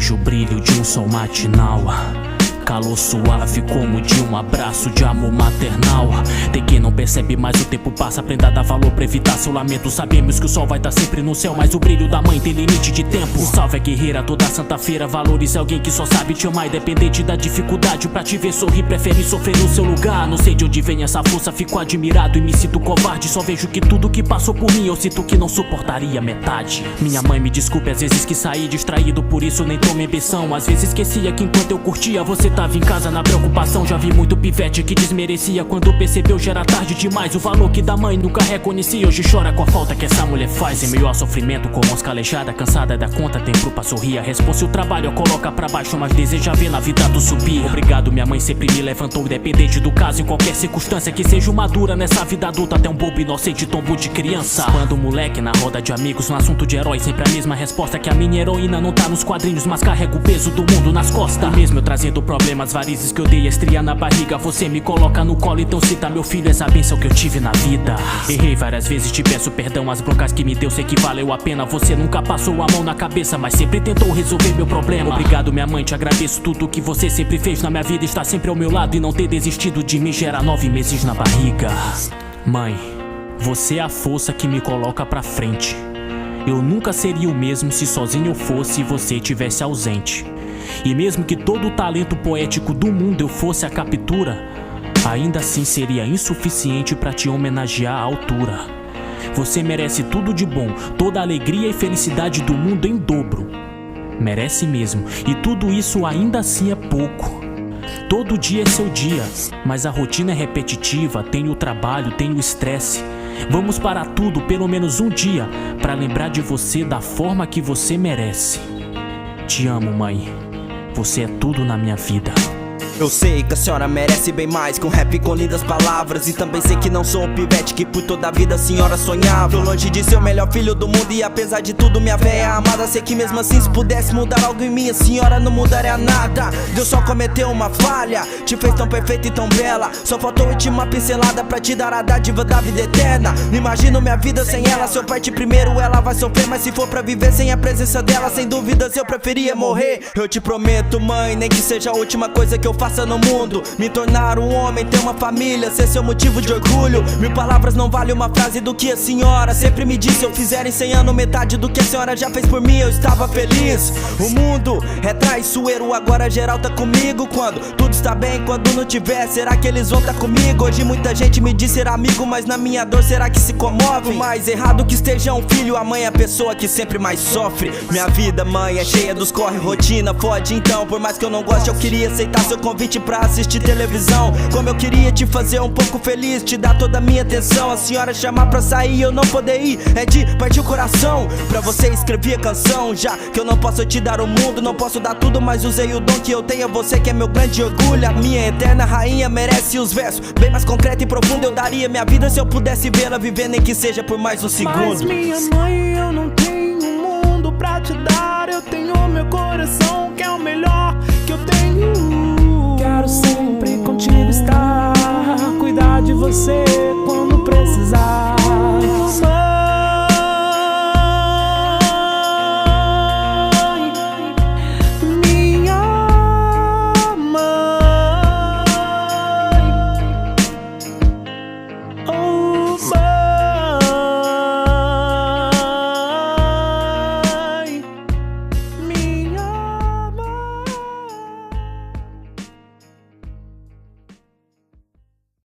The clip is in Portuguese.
Vejo o brilho de um sol matinal, calor suave como de um abraço de amor maternal. Tem quem não percebe, mas o tempo passa. Aprenda a dar valor pra evitar seu lamento. Sabemos que o sol vai estar sempre no céu, mas o brilho da mãe tem limite de tempo. Um salve é guerreira, toda santa-feira. Valorize alguém que só sabe te amar, independente da dificuldade. Pra te ver sorrir, prefere sofrer no seu lugar. Não sei de onde vem essa força, fico admirado e me sinto covarde. Só vejo que tudo que passou por mim eu sinto que não suportaria metade. Minha mãe me desculpe às vezes que saí distraído, por isso nem tomei ambição. Às vezes esquecia que enquanto eu curtia você tava em casa na preocupação. Já vi muito pivete que desmerecia, quando percebeu já era tarde demais. O valor que da mãe nunca reconhecia, hoje chora com a falta que essa mulher faz. Em meio ao sofrimento, com mãos calejadas, cansada da conta, tempo pra sorrir. A responsa e o trabalho a coloca pra baixo, mas deseja ver na vida do subir. Obrigado, minha mãe sempre me levantou, independente do caso, em qualquer circunstância. Que seja uma dura nessa vida adulta, até um bobo inocente tombo de criança. Quando moleque na roda de amigos, no assunto de herói, sempre a mesma resposta, que a minha heroína não tá nos quadrinhos, mas carrega o peso do mundo nas costas. Mesmo eu trazendo problemas, varizes que eu dei, estria na barriga, você me coloca no colo, então cita meu filho, essa bênção que eu tive na vida. Errei várias vezes, te peço perdão, as broncas que me deu sei que valeu a pena. Você nunca passou a mão na cabeça, mas sempre tentou resolver meu problema. Obrigado, minha mãe, te agradeço tudo que você sempre fez na minha vida. Está sempre ao meu lado e não ter desistido de mim gera 9 meses na barriga. Mãe, você é a força que me coloca pra frente. Eu nunca seria o mesmo se sozinho eu fosse e você tivesse ausente. E mesmo que todo o talento poético do mundo eu fosse a captura, ainda assim seria insuficiente pra te homenagear à altura. Você merece tudo de bom, toda a alegria e felicidade do mundo em dobro. Merece mesmo, e tudo isso ainda assim é pouco. Todo dia é seu dia, mas a rotina é repetitiva. Tem o trabalho, tem o estresse. Vamos parar tudo pelo menos um dia pra lembrar de você da forma que você merece. Te amo, mãe. Você é tudo na minha vida. Eu sei que a senhora merece bem mais que um rap com lindas palavras. E também sei que não sou o pivete que por toda a vida a senhora sonhava. Tô longe de ser o melhor filho do mundo e apesar de tudo minha véia amada. Sei que mesmo assim se pudesse mudar algo em mim, a senhora não mudaria nada. Deus só cometeu uma falha, te fez tão perfeita e tão bela. Só faltou a última pincelada pra te dar a dádiva da vida eterna. Não imagino minha vida sem ela, se eu partir primeiro ela vai sofrer. Mas se for pra viver sem a presença dela, sem dúvidas eu preferia morrer. Eu te prometo, mãe, nem que seja a última coisa que eu faça no mundo, me tornar um homem, ter uma família, ser seu motivo de orgulho. 1000 palavras não vale uma frase do que a senhora sempre me disse. Se eu fizer em 100 anos metade do que a senhora já fez por mim, eu estava feliz. O mundo é traiçoeiro, agora geral tá comigo. Quando tudo está bem, quando não tiver, será que eles vão tá comigo? Hoje muita gente me diz ser amigo, mas na minha dor será que se comove? Mais errado que esteja um filho, a mãe é a pessoa que sempre mais sofre. Minha vida, mãe, é cheia dos corre, rotina fode. Então, por mais que eu não goste, eu queria aceitar seu convite pra assistir televisão. Como eu queria te fazer um pouco feliz, te dar toda a minha atenção. A senhora chamar pra sair e eu não poder ir, é de partir o coração. Pra você escrevi a canção, já que eu não posso te dar o mundo, não posso dar tudo, mas usei o dom que eu tenho. Você que é meu grande orgulho, a minha eterna rainha merece os versos bem mais concreto e profundo. Eu daria minha vida se eu pudesse vê-la viver, nem que seja por mais um segundo. Mas minha mãe, eu não tenho um mundo pra te dar. Eu tenho meu coração, que é o melhor que eu tenho. Quero sempre contigo estar.